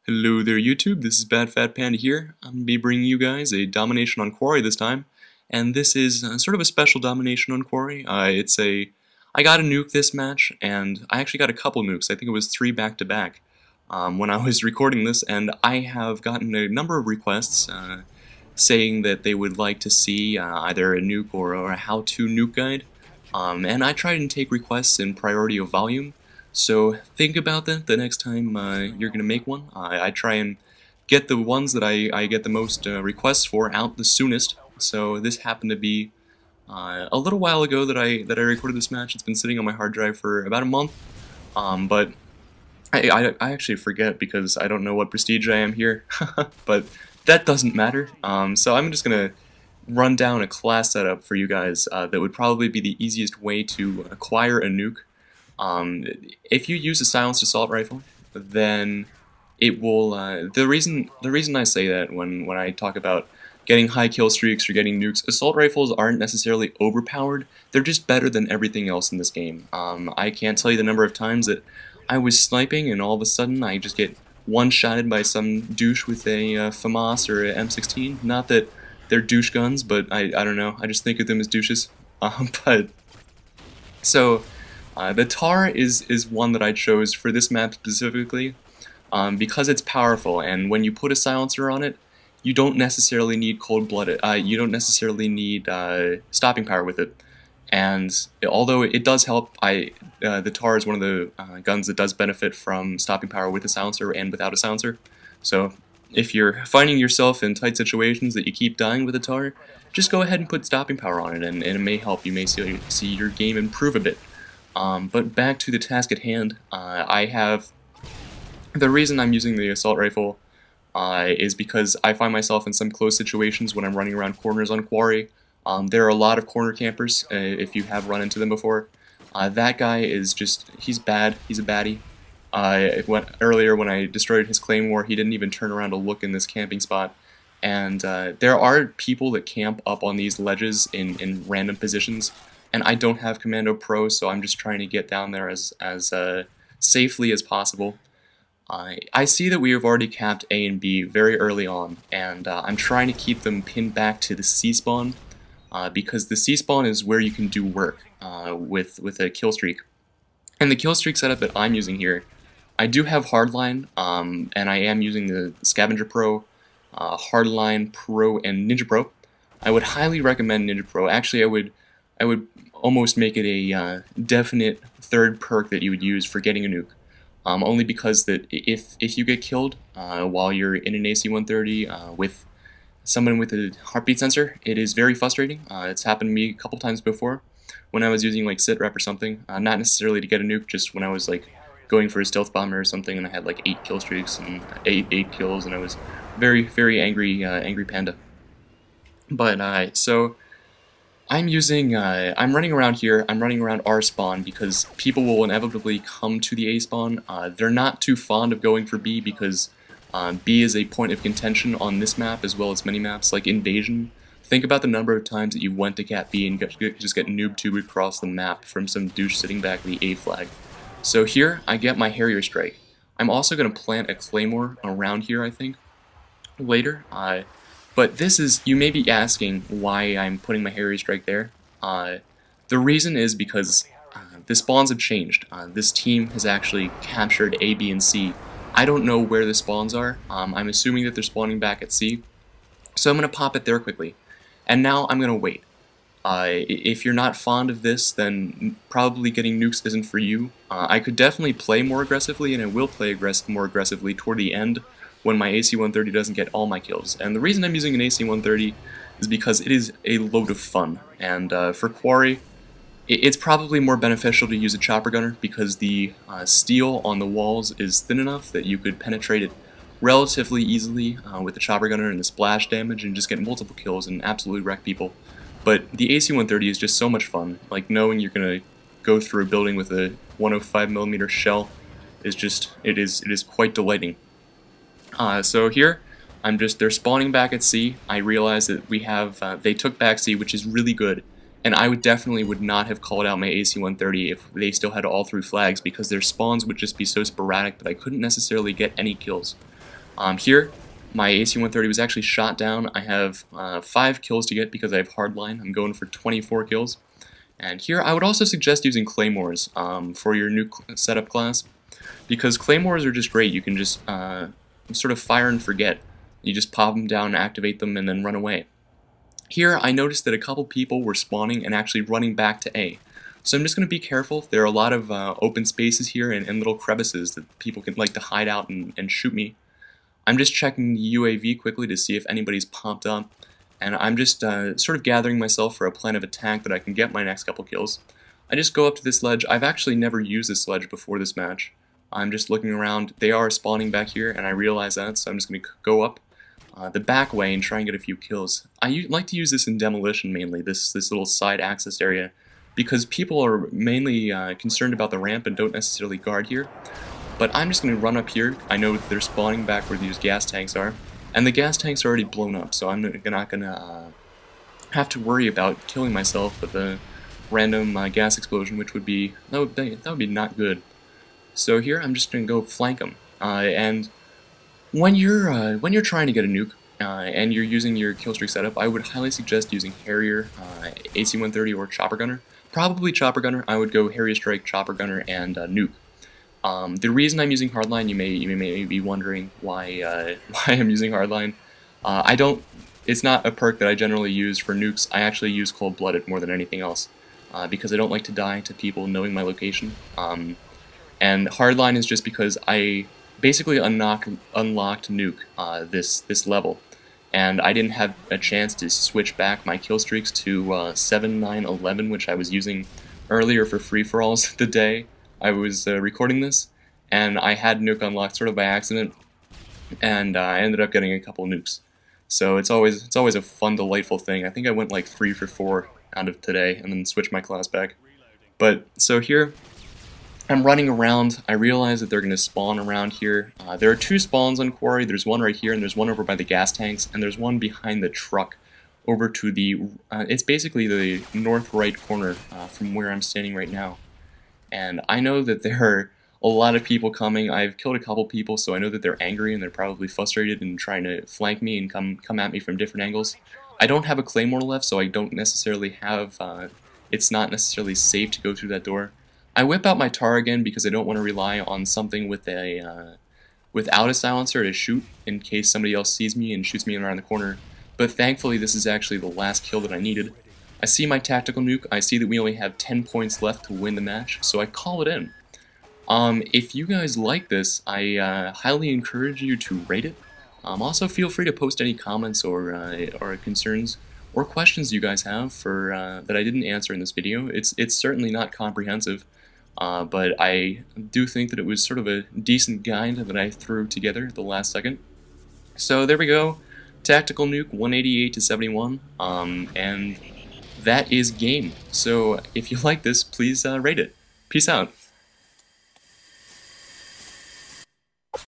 Hello there YouTube, this is Bad Fat Panda here. I'm going to be bringing you guys a domination on Quarry this time. And this is sort of a special domination on Quarry. I got a nuke this match, and I actually got a couple nukes. I think it was 3 back-to-back when I was recording this, and I have gotten a number of requests saying that they would like to see either a nuke or a how-to nuke guide. And I try and take requests in priority of volume. So think about that the next time you're going to make one. I try and get the ones that I get the most requests for out the soonest. So this happened to be a little while ago that I recorded this match. It's been sitting on my hard drive for about a month. But I actually forget because I don't know what prestige I am here. But that doesn't matter. So I'm just going to run down a class setup for you guys that would probably be the easiest way to acquire a nuke. If you use a silenced assault rifle, then it will. The reason I say that when I talk about getting high kill streaks or getting nukes, assault rifles aren't necessarily overpowered. They're just better than everything else in this game. I can't tell you the number of times that I was sniping and all of a sudden I just get one-shotted by some douche with a FAMAS or a M16. Not that they're douche guns, but I don't know. I just think of them as douches. The TAR is one that I chose for this map specifically because it's powerful, and when you put a silencer on it, you don't necessarily need cold-blooded. You don't necessarily need stopping power with it. And although it does help, the TAR is one of the guns that does benefit from stopping power with a silencer and without a silencer. So if you're finding yourself in tight situations that you keep dying with a TAR, just go ahead and put stopping power on it, and it may help. You may see your game improve a bit. But back to the task at hand, the reason I'm using the assault rifle is because I find myself in some close situations when I'm running around corners on Quarry. There are a lot of corner campers, if you have run into them before. That guy is he's bad, he's a baddie. Earlier when I destroyed his claymore, he didn't even turn around to look in this camping spot. And there are people that camp up on these ledges in random positions. And I don't have Commando Pro, so I'm just trying to get down there as safely as possible. I see that we have already capped A and B very early on, and I'm trying to keep them pinned back to the C spawn, because the C spawn is where you can do work with a kill streak. And the kill streak setup that I'm using here, I do have Hardline, and I am using the Scavenger Pro, Hardline Pro, and Ninja Pro. I would highly recommend Ninja Pro. Actually, I would almost make it a definite third perk that you would use for getting a nuke. Only because that if you get killed while you're in an AC-130 with someone with a heartbeat sensor, it is very frustrating. It's happened to me a couple times before when I was using like sit rep or something. Not necessarily to get a nuke, just when I was like going for a stealth bomber or something, and I had like 8 kill streaks and 8 kills, and I was very angry Panda. But so I'm running around here, I'm running around R spawn because people will inevitably come to the A spawn. They're not too fond of going for B because B is a point of contention on this map as well as many maps like Invasion. Think about the number of times that you went to cap B and just get noob-tubed across the map from some douche sitting back in the A flag. So here, I get my Harrier strike. I'm also going to plant a claymore around here, I think, later. But this is, you may be asking why I'm putting my Harrier strike there. The reason is because the spawns have changed. This team has actually captured A, B, and C. I don't know where the spawns are. I'm assuming that they're spawning back at C. So I'm going to pop it there quickly. And now I'm going to wait. If you're not fond of this, then probably getting nukes isn't for you. I could definitely play more aggressively, and I will play more aggressively toward the end, when my AC-130 doesn't get all my kills. And the reason I'm using an AC-130 is because it is a load of fun. And for Quarry, it's probably more beneficial to use a chopper gunner because the steel on the walls is thin enough that you could penetrate it relatively easily with the chopper gunner and the splash damage and just get multiple kills and absolutely wreck people. But the AC-130 is just so much fun. Like knowing you're going to go through a building with a 105mm shell is it is quite delighting. So here, they're spawning back at C. I realize that they took back C, which is really good, and I definitely would not have called out my AC-130 if they still had all 3 flags, because their spawns would just be so sporadic that I couldn't necessarily get any kills. Here, my AC-130 was actually shot down. I have 5 kills to get because I have Hardline. I'm going for 24 kills. And here, I would also suggest using Claymores for your new setup class, because Claymores are just great. You can just sort of fire and forget. You just pop them down, activate them, and then run away. Here, I noticed that a couple people were spawning and actually running back to A. So I'm just going to be careful. There are a lot of open spaces here and little crevices that people can like to hide out and shoot me. I'm just checking the UAV quickly to see if anybody's popped up, and I'm just sort of gathering myself for a plan of attack that I can get my next couple kills. I just go up to this ledge. I've actually never used this ledge before this match. I'm just looking around. They are spawning back here, and I realize that, so I'm just going to go up the back way and try and get a few kills. I like to use this in demolition mainly, this little side access area, because people are mainly concerned about the ramp and don't necessarily guard here. But I'm just going to run up here. I know that they're spawning back where these gas tanks are, and the gas tanks are already blown up, so I'm not going to have to worry about killing myself with a random gas explosion, which would be that would be not good. So here I'm just going to go flank them, and when you're trying to get a nuke and you're using your Killstreak setup, I would highly suggest using Harrier, AC-130, or Chopper Gunner. Probably Chopper Gunner. I would go Harrier Strike, Chopper Gunner, and Nuke. The reason I'm using Hardline, you may be wondering why I'm using Hardline. It's not a perk that I generally use for nukes. I actually use Cold-Blooded more than anything else, because I don't like to die to people knowing my location. And Hardline is just because I basically unlocked Nuke this level, and I didn't have a chance to switch back my kill streaks to 7, 9, 11, which I was using earlier for free-for-alls the day I was recording this, and I had Nuke unlocked sort of by accident, and I ended up getting a couple nukes. So it's always a fun, delightful thing. I think I went like 3 for 4 out of today, and then switched my class back. But so here, I'm running around. I realize that they're going to spawn around here. There are 2 spawns on Quarry. There's one right here, and there's one over by the gas tanks, and there's one behind the truck over to the, it's basically the north right corner from where I'm standing right now. And I know that there are a lot of people coming. I've killed a couple people, so I know that they're angry and they're probably frustrated and trying to flank me and come at me from different angles. I don't have a Claymore left, so I don't necessarily have, it's not necessarily safe to go through that door. I whip out my TAR again because I don't want to rely on something with a without a silencer to shoot in case somebody else sees me and shoots me around the corner. But thankfully this is actually the last kill that I needed. I see my tactical nuke. I see that we only have 10 points left to win the match, so I call it in. If you guys like this, I highly encourage you to rate it. Also feel free to post any comments or concerns or questions you guys have for that I didn't answer in this video. It's certainly not comprehensive. But I do think that it was sort of a decent guide that I threw together at the last second. So there we go, tactical nuke 188 to 71, and that is game. So if you like this, please rate it. Peace out.